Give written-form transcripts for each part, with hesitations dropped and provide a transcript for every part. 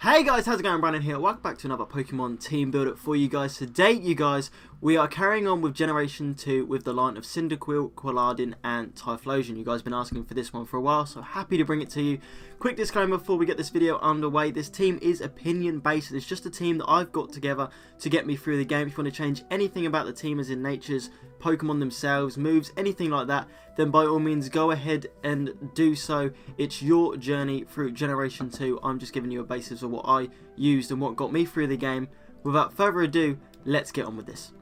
Hey guys, how's it going? Brandon here. Welcome back to another Pokemon team build up for you guys. Today, you guys, we are carrying on with Generation 2 with the line of Cyndaquil, Quilava, and Typhlosion. You guys have been asking for this one for a while, so happy to bring it to you. Quick disclaimer before we get this video underway, this team is opinion based. It's just a team that I've got together to get me through the game. If you want to change anything about the team as in natures, Pokemon themselves, moves, anything like that, then by all means go ahead and do so. It's your journey through Generation 2. I'm just giving you a basis of what I used and what got me through the game. Without further ado, let's get on with this.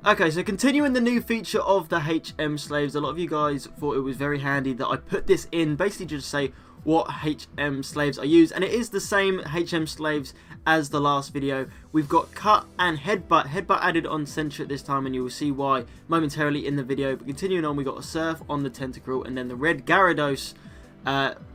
Okay, so continuing the new feature of the HM slaves, a lot of you guys thought it was very handy that I put this in, basically just to say what HM slaves I use, and it is the same HM slaves as the last video. We've got Cut and Headbutt. Headbutt added on Sentret this time, and you will see why momentarily in the video. But continuing on, we got a Surf on the Tentacruel, and then the Red Gyarados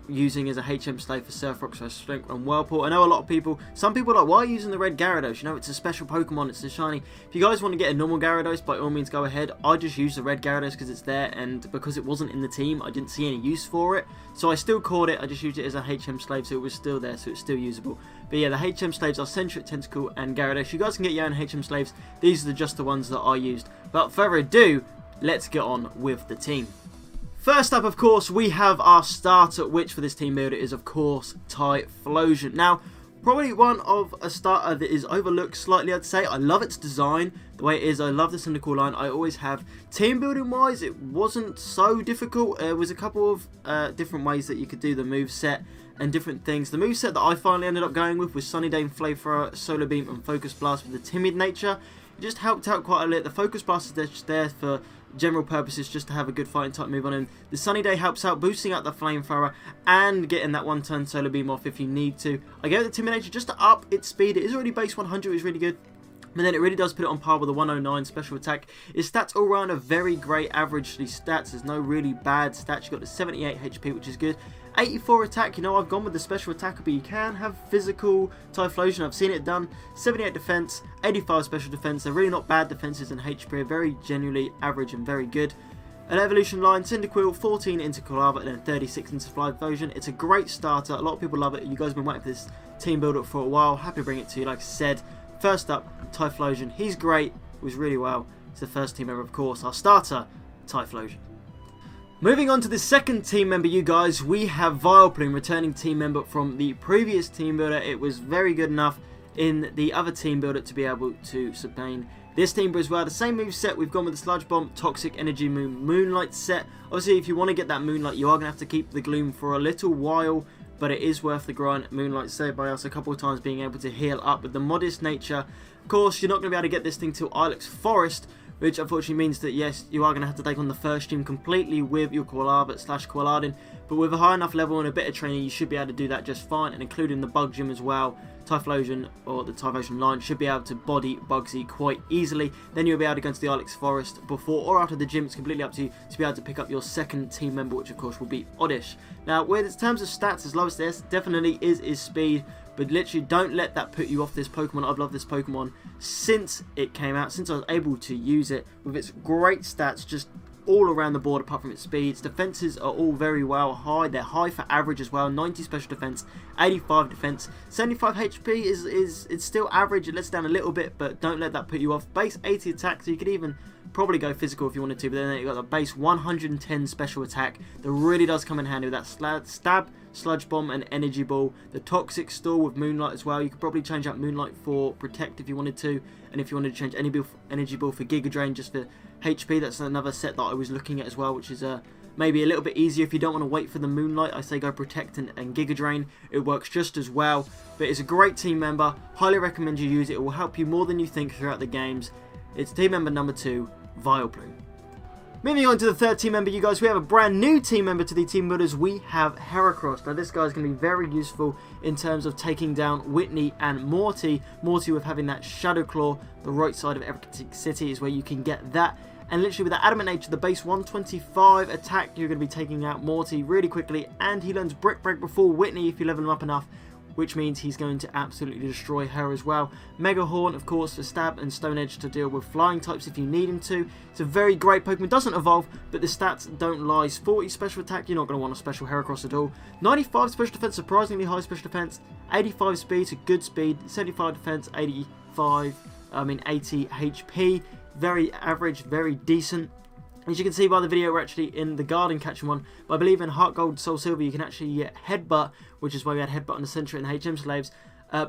using as a HM slave for Surf, Rock, Strength and Whirlpool. I know a lot of people, some people are like, why are you using the Red Gyarados? You know, it's a special Pokemon, it's a shiny. If you guys want to get a normal Gyarados, by all means go ahead. I just use the Red Gyarados because it's there, and because it wasn't in the team, I didn't see any use for it. So I still caught it, I just used it as a HM slave, so it was still there, so it's still usable. But yeah, the HM slaves are Sentret, Tentacle and Gyarados. You guys can get your own HM slaves. These are just the ones that I used. Without further ado, let's get on with the team. First up, of course, we have our starter, which for this team builder is, of course, Typhlosion. Now, probably one of a starter that is overlooked slightly, I'd say. I love its design, the way it is. I love the Cyndaquil line. I always have. Team building wise, it wasn't so difficult. There was a couple of different ways that you could do the moveset and different things. The moveset that I finally ended up going with was Sunny Day, Flamethrower, Solar Beam and Focus Blast with the timid nature. It just helped out quite a bit. The Focus Blast is just there for general purposes, just to have a good fighting type move on him. The Sunny Day helps out boosting out the Flamethrower and getting that one turn Solar Beam off if you need to. I gave it the timid nature just to up its speed. It is already base 100, which is really good. But then it really does put it on par with the 109 special attack. Its stats all around are very great averagely stats. There's no really bad stats. You've got the 78 HP, which is good. 84 attack, you know, I've gone with the special attacker, but you can have physical Typhlosion. I've seen it done. 78 defense, 85 special defense. They're really not bad defenses, and HP are very genuinely average and very good. An evolution line, Cyndaquil, 14 into Quilava, and then 36 into Typhlosion. It's a great starter. A lot of people love it. You guys have been waiting for this team build up for a while. Happy to bring it to you, like I said. First up, Typhlosion. He's great. Was really well. It's the first team member, of course. Our starter, Typhlosion. Moving on to the second team member, you guys, we have Vileplume, returning team member from the previous team builder. It was very good enough in the other team builder to be able to sustain this team builder as well. The same move set, we've gone with the Sludge Bomb, Toxic Energy Moonlight set. Obviously, if you want to get that Moonlight, you are going to have to keep the Gloom for a little while, but it is worth the grind. Moonlight saved by us a couple of times, being able to heal up with the modest nature. Of course, you're not going to be able to get this thing till Ilex Forest, which unfortunately means that, yes, you are going to have to take on the first gym completely with your Quilava / Quilava, but with a high enough level and a bit of training, you should be able to do that just fine, and including the Bug Gym as well. Typhlosion, or the Typhlosion line, should be able to body Bugsy quite easily. Then you'll be able to go into the Ilex Forest before or after the gym. It's completely up to you to be able to pick up your second team member, which of course will be Oddish. Now, with in terms of stats, as low as this definitely is speed, but literally don't let that put you off this Pokemon. I've loved this Pokemon since it came out, since I was able to use it, with its great stats just all around the board apart from its speeds. Defenses are all very well high. They're high for average as well. 90 special defense, 85 defense, 75 HP is it's still average. It lets down a little bit, but don't let that put you off. Base 80 attack, so you could even probably go physical if you wanted to, but then you got the base 110 special attack that really does come in handy with that Stab, Sludge Bomb and Energy Ball. The Toxic Stall with Moonlight as well. You could probably change out Moonlight for Protect if you wanted to, and if you wanted to change Energy Ball for Giga Drain just for HP, that's another set that I was looking at as well, which is maybe a little bit easier if you don't want to wait for the Moonlight. I say go Protect and Giga Drain. It works just as well, but it's a great team member. Highly recommend you use it. It will help you more than you think throughout the games. It's team member number 2, Vileplume. Moving on to the third team member, you guys, we have a brand new team member to the team builders. We have Heracross. Now, this guy is going to be very useful in terms of taking down Whitney and Morty. Morty with having that Shadow Claw, the right side of every city is where you can get that. And literally with the Adamant Nature, the base 125 attack, you're going to be taking out Morty really quickly. And he learns Brick Break before Whitney if you level him up enough. which means he's going to absolutely destroy her as well. Mega Horn, of course, for stab, and Stone Edge to deal with flying types if you need him to. It's a very great Pokemon. Doesn't evolve, but the stats don't lie. 40 special attack, you're not going to want a special Heracross at all. 95 special defense, surprisingly high special defense. 85 speed, so good speed. 75 defense, 80 HP. Very average, very decent. As you can see by the video, we're actually in the garden catching one. But I believe in Heart Gold, Soul Silver, you can actually get Headbutt, which is why we had Headbutt on the Century and the HM Slaves.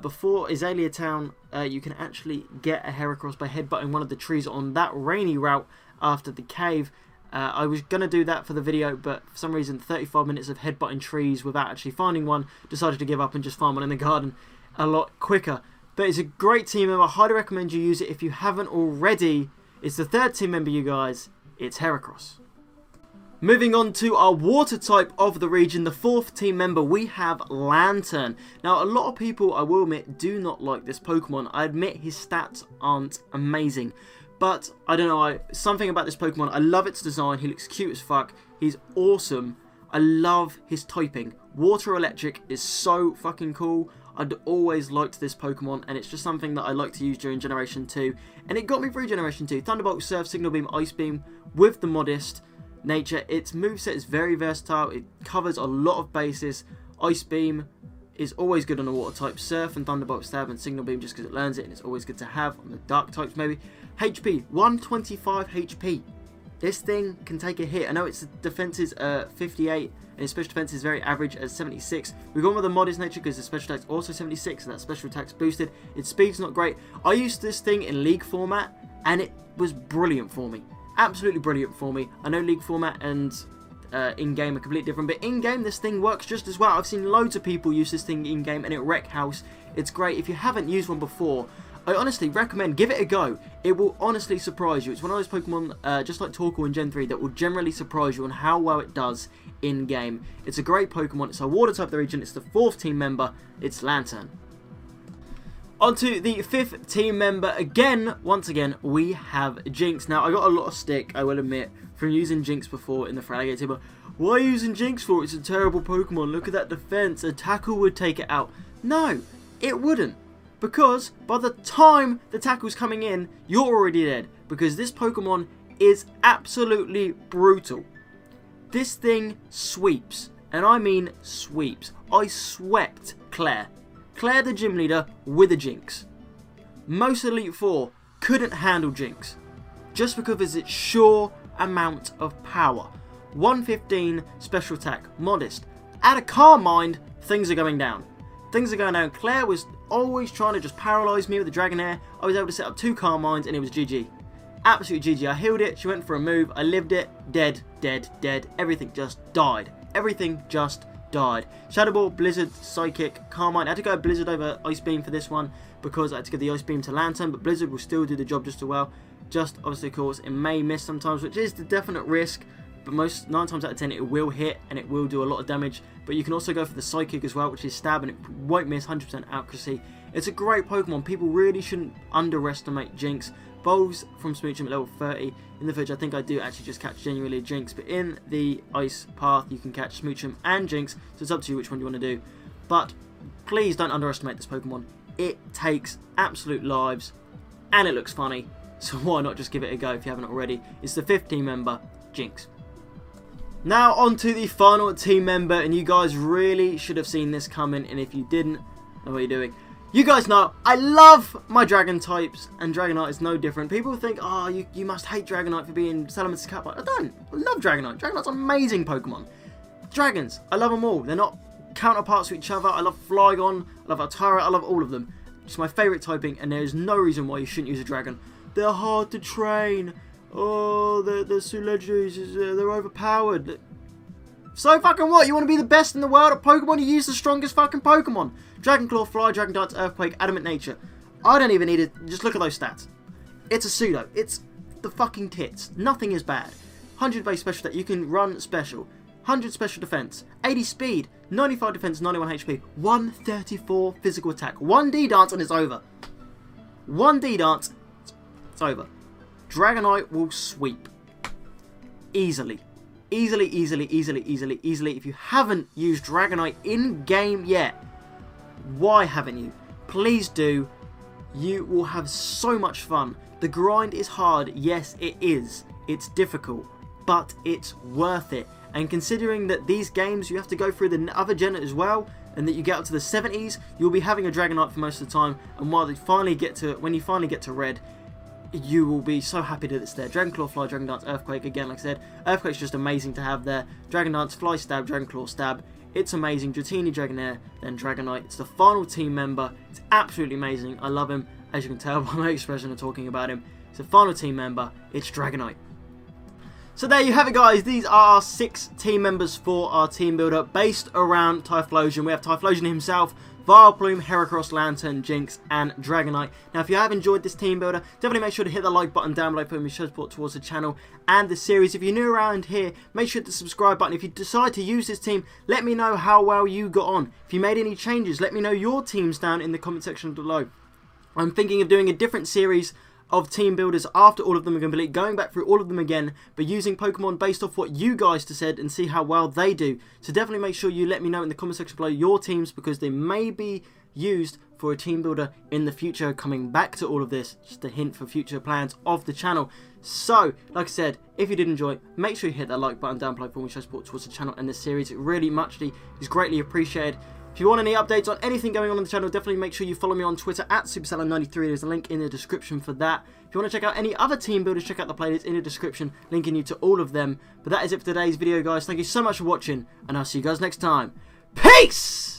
Before Azalea Town, you can actually get a Heracross by headbutting one of the trees on that rainy route after the cave. I was going to do that for the video, but for some reason 35 minutes of headbutting trees without actually finding one, decided to give up and just farm one in the garden a lot quicker. But it's a great team member. I highly recommend you use it if you haven't already. It's the third team member, you guys. It's Heracross. Moving on to our water type of the region, the fourth team member, we have Lantern. Now, a lot of people, I will admit, do not like this Pokemon. I admit his stats aren't amazing. But, I don't know, something about this Pokemon, I love its design. He looks cute as fuck. He's awesome. I love his typing. Water Electric is so fucking cool. I'd always liked this Pokemon, and it's just something that I like to use during Generation 2. And it got me through Generation 2. Thunderbolt, Surf, Signal Beam, Ice Beam with the modest nature. Its moveset is very versatile. It covers a lot of bases. Ice Beam is always good on a water type. Surf and Thunderbolt, Stab and Signal Beam just because it learns it, and it's always good to have on the dark types maybe. HP, 125 HP. This thing can take a hit. I know its defense is 58. And his special defense is very average at 76. We've gone with a modest nature because the special attack's also 76, and that special attack's boosted. Its speed's not great. I used this thing in League format, and it was brilliant for me. Absolutely brilliant for me. I know League format and in-game are completely different, but in-game this thing works just as well. I've seen loads of people use this thing in-game, and it wreck house. It's great. If you haven't used one before, I honestly recommend, give it a go. It will honestly surprise you. It's one of those Pokemon, just like Torkoal in Gen 3, that will generally surprise you on how well it does in-game. It's a great Pokemon. It's a water type of the region. It's the fourth team member. It's Lantern. Onto the fifth team member. Once again, we have Jinx. Now, I got a lot of stick, I will admit, from using Jinx before in the Fraligator team. But why are you using Jinx for? It's a terrible Pokemon. Look at that defense. A tackle would take it out. No, it wouldn't. Because by the time the tackle's coming in, you're already dead. Because this Pokemon is absolutely brutal. This thing sweeps. And I mean sweeps. I swept Claire. Claire the gym leader with a Jinx. Most Elite Four couldn't handle Jinx. Just because of its sheer amount of power. 115 special attack. Modest. At a calm mind, things are going down. Things are going down. Claire was always trying to just paralyse me with the Dragonair. I was able to set up 2 calm minds and it was GG. Absolute GG. I healed it. She went for a move. I lived it. Dead, dead, dead. Everything just died. Everything just died. Shadow Ball, Blizzard, Psychic, Carmine. I had to go Blizzard over Ice Beam for this one because I had to give the Ice Beam to Lantern, but Blizzard will still do the job just as well. Just obviously, of course, it may miss sometimes, which is the definite risk, but 9 times out of 10 it will hit and it will do a lot of damage. But you can also go for the Psychic as well, which is stab, and it won't miss. 100% accuracy. It's a great Pokemon. People really shouldn't underestimate Jinx. Bowls from Smoochum at level 30. In the fridge, I think I do actually just catch genuinely Jinx, but in the ice path you can catch Smoochum and Jinx, so it's up to you which one you want to do. But please don't underestimate this Pokemon. It takes absolute lives and it looks funny, so why not just give it a go if you haven't already. It's the 5th team member, Jinx. Now on to the final team member, and you guys really should have seen this coming, and if you didn't, know what you're doing. You guys know, I love my Dragon types, and Dragonite is no different. People think, oh, you must hate Dragonite for being Salamence Catbite. I don't. I love Dragonite. Dragonite's an amazing Pokemon. Dragons, I love them all. They're not counterparts to each other. I love Flygon, I love Altara, I love all of them. It's my favourite typing, and there's no reason why you shouldn't use a Dragon. They're hard to train. Oh, they're so legendary. They're overpowered. So fucking what? You want to be the best in the world at Pokemon? You use the strongest fucking Pokemon. Dragon Claw, Fly, Dragon Dance, Earthquake, Adamant Nature. I don't even need it. Just look at those stats. It's a pseudo. It's the fucking tits. Nothing is bad. 100 base special attack. You can run special. 100 special defense. 80 speed. 95 defense, 91 HP. 134 physical attack. 1D dance and it's over. 1D dance. It's over. Dragonite will sweep. Easily. Easily. If you haven't used Dragonite in-game yet, Why haven't you? Please do. You will have so much fun. The grind is hard. Yes, it is. It's difficult, but it's worth it. And considering that these games you have to go through the other gen as well, and that you get up to the 70s, you'll be having a Dragonite for most of the time. And when you finally get to Red, you will be so happy that it's there. Dragonclaw, Fly, Dragon Dance, Earthquake. Again, like I said, Earthquake's just amazing to have there. Dragon Dance, Fly, Stab, Dragonclaw, Stab. It's amazing. Dratini, Dragonair, then Dragonite. It's the final team member. It's absolutely amazing. I love him, as you can tell by my expression of talking about him. It's the final team member. It's Dragonite. So there you have it, guys. These are our 6 team members for our team builder based around Typhlosion. We have Typhlosion himself, Vileplume, Heracross, Lantern, Jinx, and Dragonite. Now, if you have enjoyed this team builder, definitely make sure to hit the like button down below for me show support towards the channel and the series. If you're new around here, make sure to hit the subscribe button. If you decide to use this team, let me know how well you got on. If you made any changes, let me know your teams down in the comment section below. I'm thinking of doing a different series of team builders after all of them are complete, going back through all of them again, but using Pokemon based off what you guys said and see how well they do. So definitely make sure you let me know in the comment section below your teams, because they may be used for a team builder in the future, coming back to all of this. Just a hint for future plans of the channel. So, like I said, if you did enjoy it, make sure you hit that like button down below for me show support towards the channel and this series. It really muchly is greatly appreciated. If you want any updates on anything going on the channel, definitely make sure you follow me on Twitter at Supercell93. There's a link in the description for that. If you want to check out any other team builders, check out the playlist in the description, linking you to all of them. But that is it for today's video, guys. Thank you so much for watching, and I'll see you guys next time. Peace!